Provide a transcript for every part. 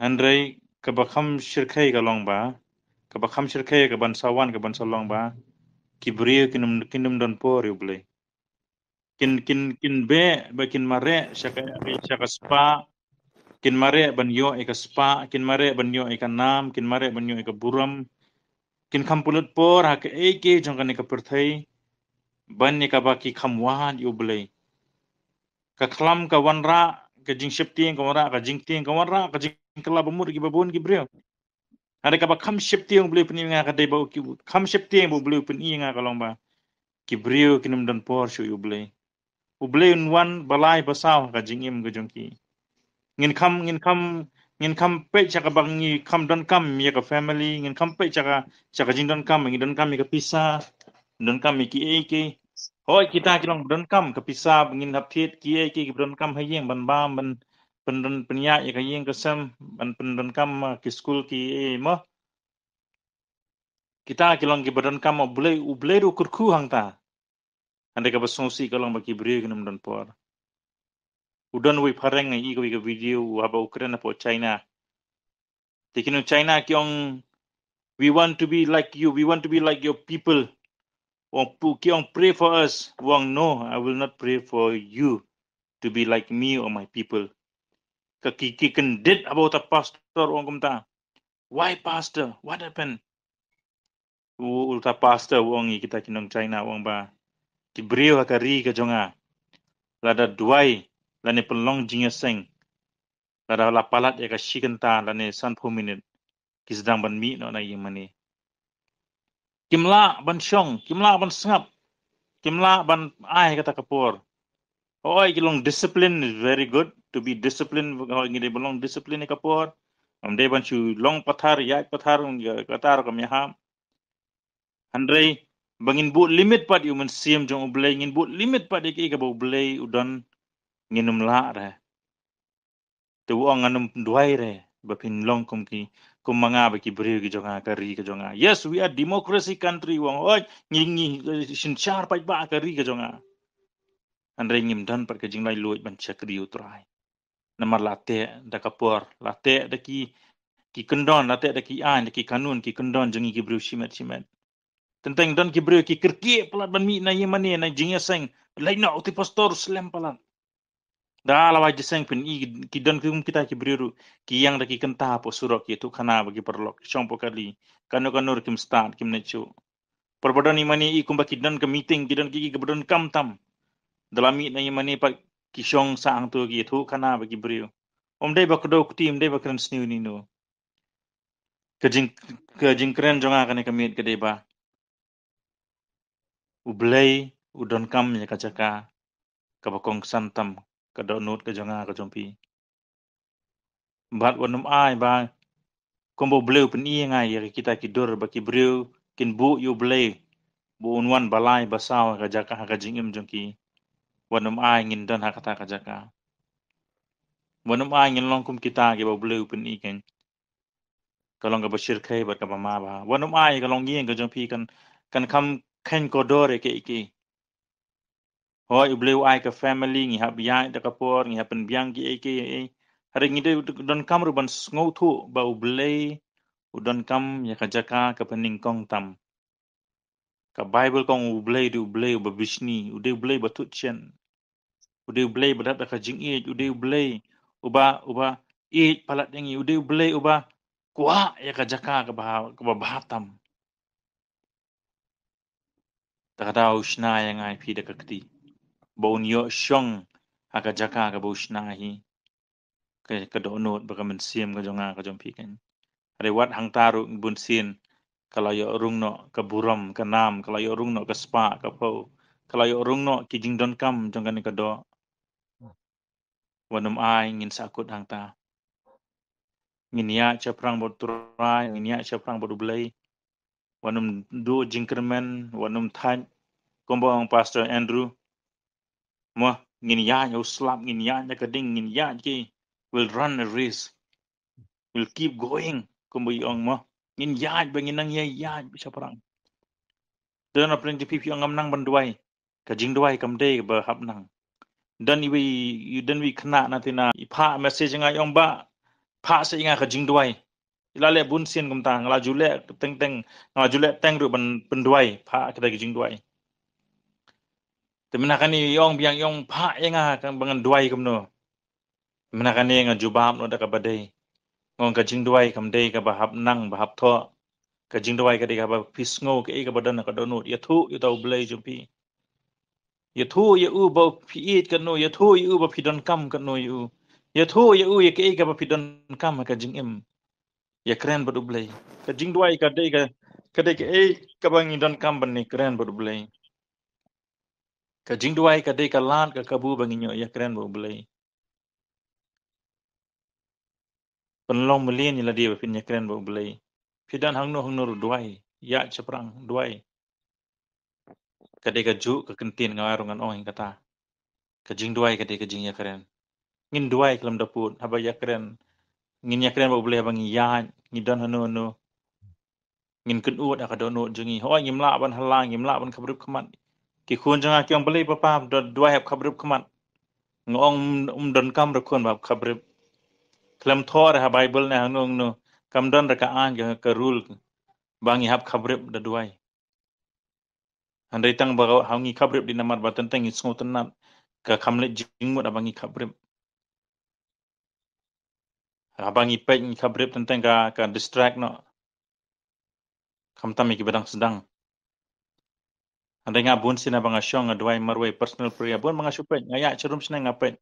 Andrei kabakam shirkai kalong ba, kabakam shirkai ka bansawan ka bansalong ba, kibriyo kinum don por yuble. Kin be ba kin mare shaka spa, kin mare banyo ika spa, kin mare banyo ika nam, kin mare banyo ika buram, kin kampulut por hak eke jong kan ika perthai, ban ika baki kamwan yuble. Ka klam ka wanra, ka jing shipting ka wanra, ka jing ting ka wanra, ka jing kala bamur ki babun ki brio. Ada ka ba kam shipting beli peni nga ka dai ba ki kam shipting bu beli peni nga ka long ba. Ki brio kinum dan por shu yuble. Uble wan balai basaw ka jing im ka jong ki. Ngin kam pe chaka bang ni kam don kam ya ka family ngin kam pe chaka jing don kam ngin don kam ya ka pisa don kam ki eke. Hoi kita kilong don kam ka pisa ngin hap thiet ki eke ki don kam hayeng ban bam ban pendon penya ya ka yeng ka sam ban pendon kam ki school ki mo kita kilong ki badan kam uble ru kurku hang ta ande ka basongsi kalong ba ki bri kinum don por udon wi pareng ngai i ka video haba Ukraine po China tikino China kyong we want to be like you we want to be like your people wong pu kyong pray for us wong no I will not pray for you to be like me or my people ka ki kendit about a pastor wong kumta why pastor what happened ulta pastor wong i kita kinong China wong ba ki brio hakari ka jonga lada duai lane pelong jinga seng lada la palat ya ka shikenta lane san po minute ki sedang ban mi no na yemani kimla ban shong kimla ban sngap kimla ban ai kata kapor oi kilong discipline is very good to be disciplined kalau ngide belong discipline ni kapor amde ban chu long pathar ya pathar katar kam yaham handrei bangin bu limit pat yu men siem jong ublay ngin bu limit pat iki ka bu ublay udon nginum la ra tu wong anum duai re bapin long kum ki kum manga ba ki bri ki jonga ka ri ka jonga yes we are democracy country wong oi ngi shin char pa ba ka ri ka jonga andre ngim dan par ka jing lai luoj ban chakri utrai namar late da kapor late da ki kendon late da ki an da ki kanun ki kendon jengi ki bri shimet tentang don ki bri ki kerki pelat ban mi na yemani na jingya seng lai na uti pastor slam pelat da lawa jeseng pin i ki don kita ki briru ki yang da ki kenta po surok ki tu khana bagi perlok chong po kali kanur kim start kim nechu perbadon ni mani i kumba ki don ke meeting ki don ki bedon kam tam dalam mi na mani pa ki shong sang tu ki tu khana bagi briu om dei bakdo tim dei bakran sniu ni no kejing keren jonga kane kamit ke deba ublei udon kam ya kacaka kabakong santam kadonut ke jonga ka jompi bat wanum ai ba kombo bleu pen i ngai ya kita kidur baki breu kin bu yu bleu bu unwan balai basaw ka jaka ka jingim jongki wanum ai ngin dan hakata ka jaka wanum ai ngin longkum kita ke ba bleu pen i ken kalong ka bashir khai bat ka mama ba wanum ai kalong ngien ka jongpi kan kam khen ko dore ke iki hoi bleu ai ka family ngi hab ya da ka por ngi hapen biang ki iki hari ngi de don kam ruban ngau thu ba bleu udon kam ya ka jaka ka pening kong tam ka Bible kong ublay ba bishni ublay ba tutchen ublay ba dat ka jing e ublay uba e palat yangi ublay uba kwa ya ka jaka ka ba bahatam ta da ushna yang ai pi da kakti ba unyo shong ka jaka ka ba ushna hi ka donot ba ka men siem ka jonga ka jompi ken ade wat hang taru bun sin kalau yo rung no ka buram ka nam kalau yo rung no ka spa ka po kalau yo rung no ki jing don kam jong kan ka do wanum ai ngin sakut hang ta ngin ya chaprang bot turai ngin ya chaprang bot ublay wanum du jingkermen wanum than kombo ang pastor Andrew mo ngin ya yo slap ngin ya kading ngin ya ki will run a race will keep going kombo yong mo ngin ya bangin nang ya chaprang dan apren di pipi ang nang banduai ka jing duai kam de ba hap nang dan wi kena natina ipa message nga yong ba pha se inga ka jing duai ilale bun sien kum ta ngala jule teng teng ngala jule teng ru ban duai pha ka ka jing duai te menakani yong biang yong pha inga kan bangan duai kum no menakani nga jubam no da ka badai ngong ka jing duai kam dei ka bahap nang bahap tho ka jing duai ka dei ka ba pisngo ke ka badan ka donut ya thu yu tau blai jumpi ya thu ya u ba pi it ka no ya thu ya u ba pi don kam ka no yu ya thu ya u ya ke ka ba pi don kam ka jing em ya keren ba du blai ka jing duai ka dei ka dei ke ka bang ni don kam ban ni keren ba du blai ka jing duai ka dei ka lat ka kabu bang nyo ya keren ba du blai penlong melien ni la dia ba pin ya keren ba du blai pi dan hang no ru duai ya chaprang duai kadai ka ju ka kentin ngawarungan ong kata ka jing duai kadai ka jing ya keren ngin duai kelam daput haba ya keren ngin ya keren ba boleh bang ya ngidan hanu ngin kun ut aka dono jungi ho ngim la ban halang ngim la ban khabrib khamat ki khun janga kyang beli papa do duai hab khabrib khamat ngong don kam ra khun ba khabrib kelam thor ha bible na hanu no kam don ra ka an ka rule bangi hab khabrib da duai andai tang ba hangi khabrib di namar ba tentang isngo tenat ka khamle jingmut abangi khabrib abangi pek khabrib tentang ka distract no kamtam iki badang sedang andai ngabun sina banga syong ngadwai marwai personal prayer bun banga supet ngaya cerum sina ngapet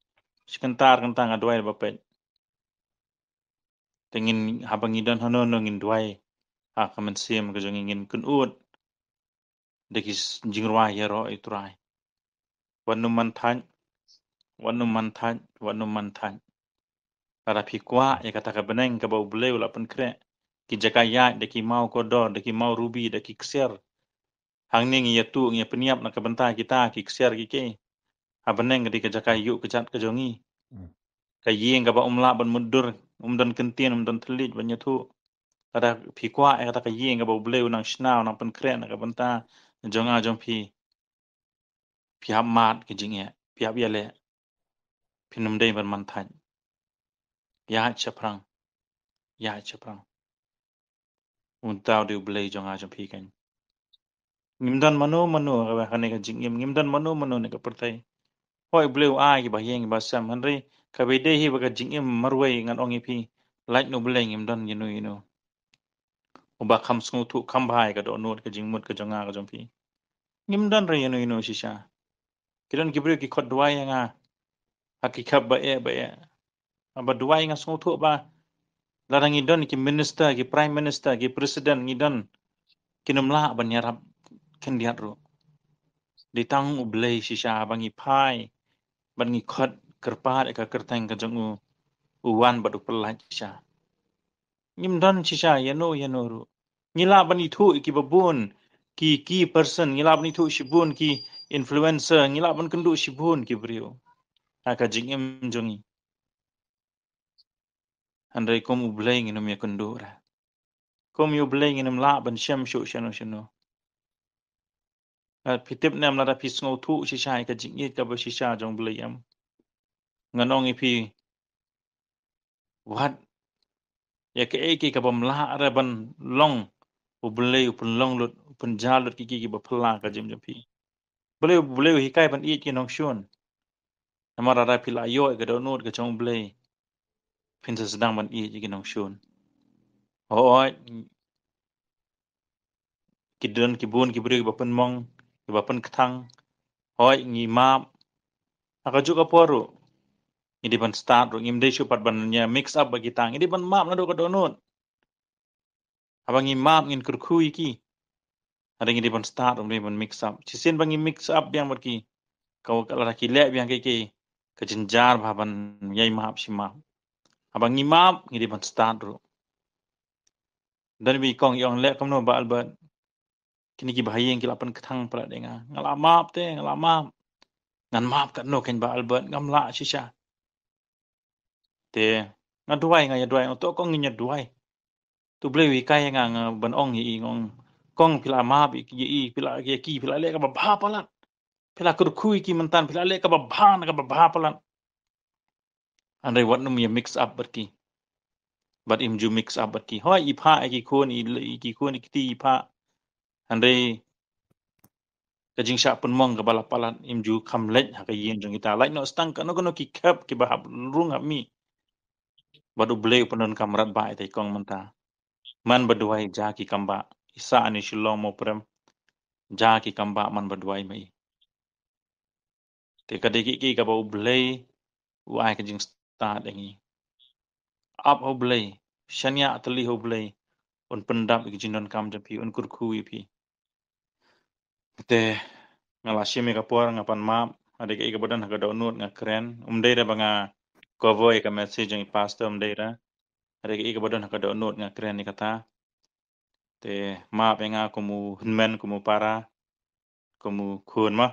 sekentar kentang ngadwai bapet tengin habang idan hono no ngin dwai ha kamen sim ka jong ngin kun ut dekis jingrwa yero itrai wanu man than para pikwa ya kata ka beneng ka bau bleu la pen kre ki jakaya deki mau kodor deki mau ruby deki kser hang ning ya tu ngi peniap na ka benta kita ki kser ki ke beneng di ka jakai yu kejat ka jongi ka yeng ka ba umla ban mundur dan kentien dan telit ban nyatu ada pikwa ya kata ka yeng ka bau bleu nang snau nang pen kre na ka benta jonga jong pi hamat ki jingya pi hab yale pinum dei ban man than ya chaprang untau de blei jonga jong pi kan ngimdan mano ka ba khane ka jingim ngimdan mano ne ka pertai hoi bleu a ki ba yeng ba sam hanre ka be de hi ba ka jingim marwai ngan ongi pi like no blei ngimdan yinu uba kham sngu thu kham bhai ka do not ka jingmut ka jonga ka jong pi ngimdan re yinu shisha kiran kibre ki khot duai nga hakikab ba e aba duai nga sngu thu ba larang idon ki minister ki prime minister ki president ngidon kinumla ban yarap ken diat ro ditang ublei shisha bangi phai bangi khot kerpat ka kerteng ka jongu uwan badu pelaj shisha ngimdan shisha yano ru ngila bani thu ki babun ki key person ngila bani thu shibun ki influencer ngila ban kendu shibun ki brio aka jingem jongi andai kom ublei nginum ya kendu ra kom yu blei nginum la ban shem shu shano pitip nem la pisngo thu shisha ka jingi ka ba shisha jong blei am nganong ipi wat ya ke eki ka bam la ara ban long ublei upun long lut upun jalut ki ba phla ka jim pi blei hikai ban i ki nong shun amara ra pila yo ka do not ka jong blei pin sa sedang ban i ki nong shun oi kidon kibun kibri ba pen mong ba pen kthang hoi ngi map aka juga poru ini ban start ro ngim dei pat ban nya mix up bagi tang ini ban map na do ka donut abang ngi map ngin kurkhui ki ada ngi ban start ro ban mix up cisen bangi mix up yang berki kau kala ki le yang ke ke jenjar ban yai map si map abang ngi map ngi ban start ro dan bi kong yong le kam no ba albat kini ki bahayeng ki lapan kethang pala denga ngala map te ngala map ngan map kat no ken ba albat ngam la shisha te ngaduai nga yaduai to kong ngi yaduai tu blei wi kai nga ban ong hi ngong kong pila map ki pila ki pila le ka ba pala pila kur kui ki mentan pila le ka ba pala andai wat num ya mix up berki but imju mix up bat ki hoi ipha ki khon ki khon ki ti ipha andre kajing sha pun mong ka balapalan imju khamlet ha ka yin jong ita like no stang ka no ki khap ki bahab rung mi badu ble panon kamrat ba ite kong manta man baduai ja ki kamba isa ani shilong mo prem ja ki kamba man baduai mai te kadeki ki ka ba ble u ai kajing sta dengi up ho ble shanya atli ho ble on pendam ki jinon kam japi on kurku ipi te ngala shime ka por ngapan ma ade ka badan ka download nga kren dei banga cover ka message ng pastor dei ra ade ka badan ka download nga kren ni kata te ma penga kumu hunmen kumu para kumu khun ma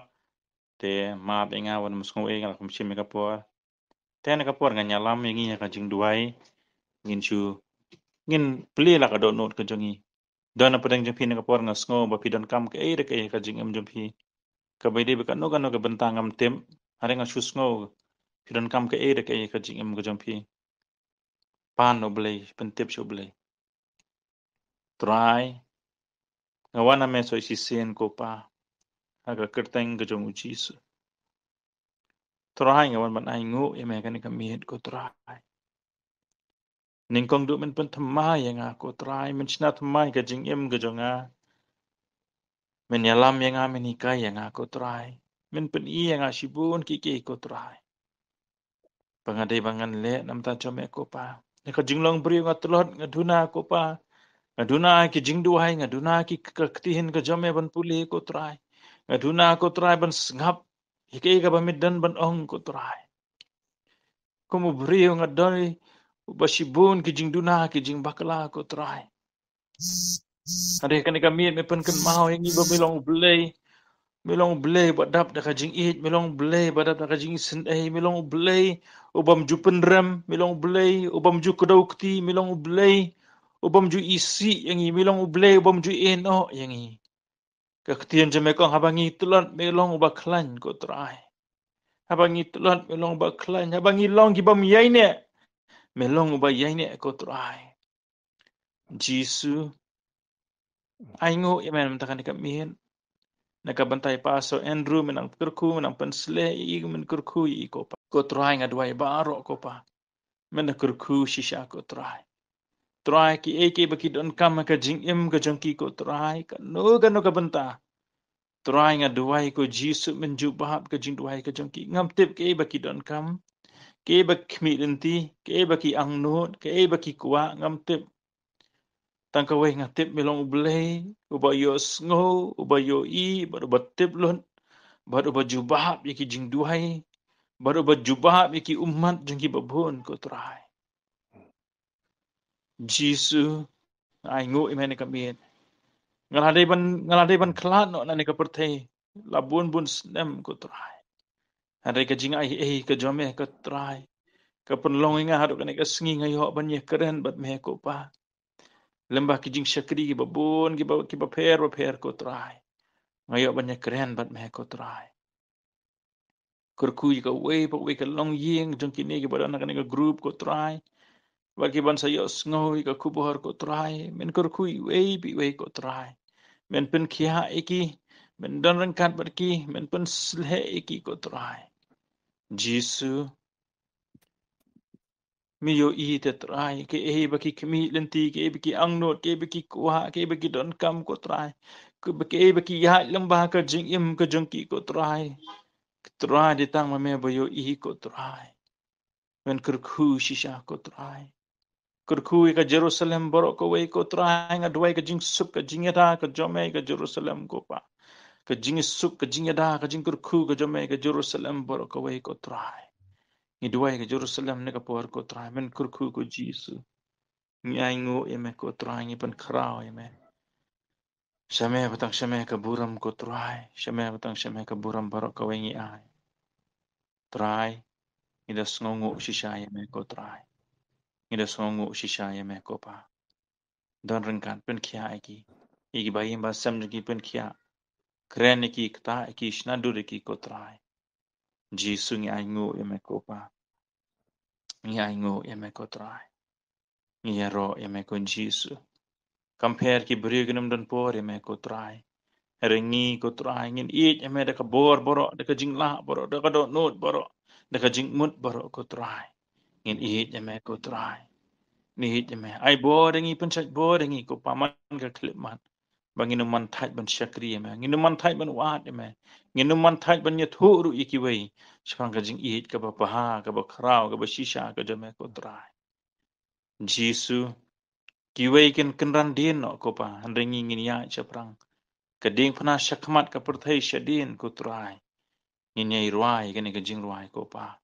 te ma penga wan musko e ngala kum shime ka por te na ka por nga nyalam yangi ka jing duai ngin chu ngin pli la ka download ka jongi dona padang jempi na ka por nga sngo ba pidon kam ka e ka jing em jempi ka bai de ka no ka bentang am tem are nga chu sngo pidon kam ka e ka jing em ka jempi pan no blei pentip sho blei try ngawana me so si sen ko pa aga kerteng ka jong uchisu try ngawan ban ai ngu e me ka ni ka miet ko try ning kong du men pen thamai nga ko try men chna thamai ka jing em ka jonga men yalam nga men ikai nga ko try men pen i nga shibun ki ko try pangade bangan le nam ta chome ko pa ne ka jinglong bri nga tlot nga duna ko pa nga duna ki jingdu hai nga duna ki ktihin ka jome ban puli ko try nga duna ko try ban ngap hike ka bamidan ban ong ko try komu bri nga doi basibun ki jingduna ki jing bakla ko try ade kan kami me pen kan mau ini babilong blei milong blei badap da kajing it milong blei badap da kajing sen milong blei ubam ju penrem milong blei ubam ju kedaukti milong blei ubam ju isi yang i milong blei ubam ju eno yang i kaktian jame kong habangi tulan milong ubaklan ko try habangi tulan milong baklan habangi long ki bam yaine milong uba yaine ko try jisu aingo yaman mentakan kamihin nakabantai paso Andrew menang kurku menang pensle i men kurku i ko pa ko try nga duai baro ko pa men kurku shisha ko try ki eke baki don kam ka jing im ka jongki ko try ka no ka banta try nga duai ko jisu men ju bahap ka jing duai ka jongki ngam tip ke baki don kam ke bak mi lenti ke baki ang no ke baki kuwa ngam tip tangka weh ngatip milong ublei uba yo sngo uba yo i uba tip lon baru baju bahap yaki jing duai baru baju bahap yaki umat jengki babon ko try jisu ai ngo imene kamit ngalade ban klan no nane ka perthei labun bun snem ko try hade ka jing ai ka jome ka try ka penlong inga hadu ka ka sngi ngayo ban ye keren bat me ko pa lembah ki jing syakri ki babon ki ba per ko try ngayo ban ye keren bat me ko try kurkui ka wei ka long ying jong kini ki badan ka group ko try bagi ban sayo ngoi ka kubuhar ko try men kurkui wei ko try men pen kia iki men don rangkat berki men pen slhe iki ko try jisu mi yo i te try ke baki kemi lenti ke baki angnot ke baki kuha ke baki don kam ko try ke baki ya lembah ka jing im ka jongki ko try ditang me boyo i ko try men kurku shisha ko try kurku ka Jerusalem borok ko wei ko try nga duai ka jing sup ka jing yada ka jome ka Jerusalem ko pa ka jing sup ka jing yada ka jing kurku ka jome ka Jerusalem borok ko wei ko try ni duai ka Jerusalem ne ka por ko try men kurku ko jisu ni ai ngo eme ko try ni pen krao eme shame batang shame ka buram ko try shame batang shame ka buram borok ko wei ni ai try ni da sngongo shisha eme ko try ni da sngongo shisha eme ko pa don rengkan pen kia iki bayim ba sam ki pen kia kren ki kta ki shnadur ki ko try jisu ngi ai ngo eme ko pa ngi ai ngo eme ko try Ngia ro eme ko Jisu. Compare ki bregenum dan por eme ko try. Rengi ko try ngin eat eme da ka bor boro da ka jingla boro da ka do not boro da ka jingmut boro ko try. Ngin eat eme ko try. Ni hit eme. Ai bor rengi pencet bor rengi ko paman ka klipman. Bangin man thai ban syakri eme. Ngin man thai ban waat eme. Ngin man thai ban nyaturu iki wei. Sepang ka jing eat ka ba paha ka ba krau ka ba shisha ka jame ko try. Jisu kiwei ken kenran din no ko pa rengi ngin ya chaprang. Kading pernah syakmat ka perthai syadin ko try. Ngin ruai kene ka jing ruai ko pa.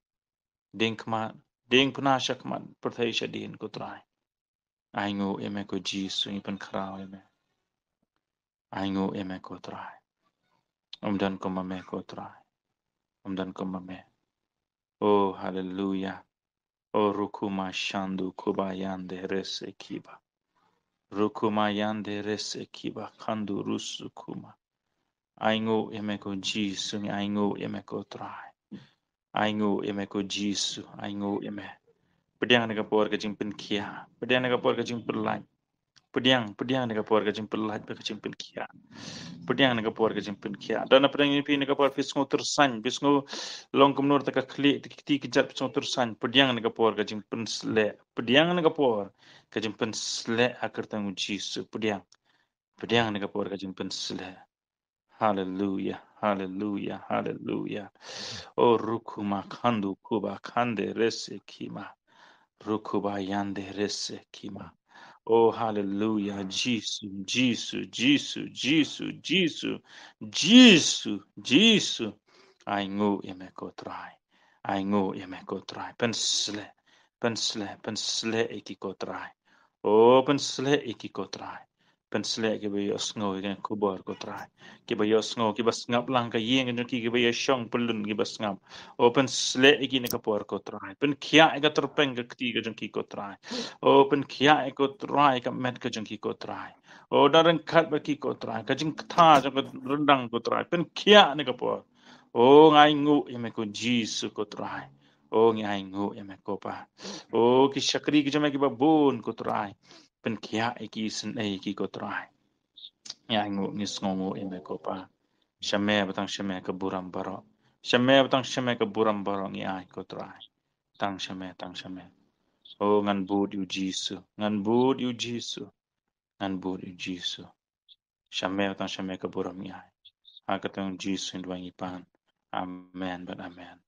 Ding kmat ding pernah syakmat perthai syadin ko try. Aingo eme ko Jisu ipan krau eme. Aingo eme ko try. Dan ko mame ko try. Dan ko mame. Oh hallelujah. Oh rukuma shandu kubayande rese kiba. Rukuma yande rese kiba kandu rusu kuma. Aingo eme ko Jisu ni aingo eme ko try. Aingo eme ko Jisu. Aingo eme. Pediang nega por ka jing kia. Pediang nega por ka jing pelaj. Pediang nega por ka jing pelaj ba ka jing kia. Pediang nega por ka jing kia. Dana pedang ini pi nega por fisngo tersan. Fisngo long kumnur taka klik ti kejat fisngo tersan. Pediang nega por ka jing sle. Pediang nega por ka jing sle akar tangu Jisu. Pediang nega por ka jing sle. Hallelujah, hallelujah, hallelujah. Oh rukuma kandu kuba kande rese kima. Rukuba yande rese kima. Oh, hallelujah. Jesus, Jesus, Jesus, Jesus, Jesus, Jesus, Jesus. I know eme ko try. I know eme ko try. Pensle eki ko try. Oh, pensle eki ko try. Pensle ke ba yos ngo ke kubor ko try. Ke ba yos ngo ke ba ngap lang ka yeng ke ba yosong pelun ke ba ngap. Oh, pensle eki ne ka por ko try. Pen kia e ka terpeng ke ti ke ki ko try. Oh, pen kia ko try ka met ka jeng ki ko try. Oh, darang kat ba ki ko try. Ka jeng tha jeng rendang ko try. Pen kia ne ka po. Oh, ngai ngu eme ko jisu ko try. Oh, ngai ngu eme ko pa. Oh, ki shakri ki jame ki ba bon ko try. Pen kia ki sen ki ko try. Ngai ngu ngis ngu eme ko pa. Shame batang shame ka buram baro. Shame batang shame ka buram baro ngai ko try. Tang shame. Oh, ngan bud yu Jisu. Ngan bud yu Jisu. Ngan bud yu Jisu. Shame batang shame ka buram ngai. Hakatang Jisu indwang ipan. Amen, but amen.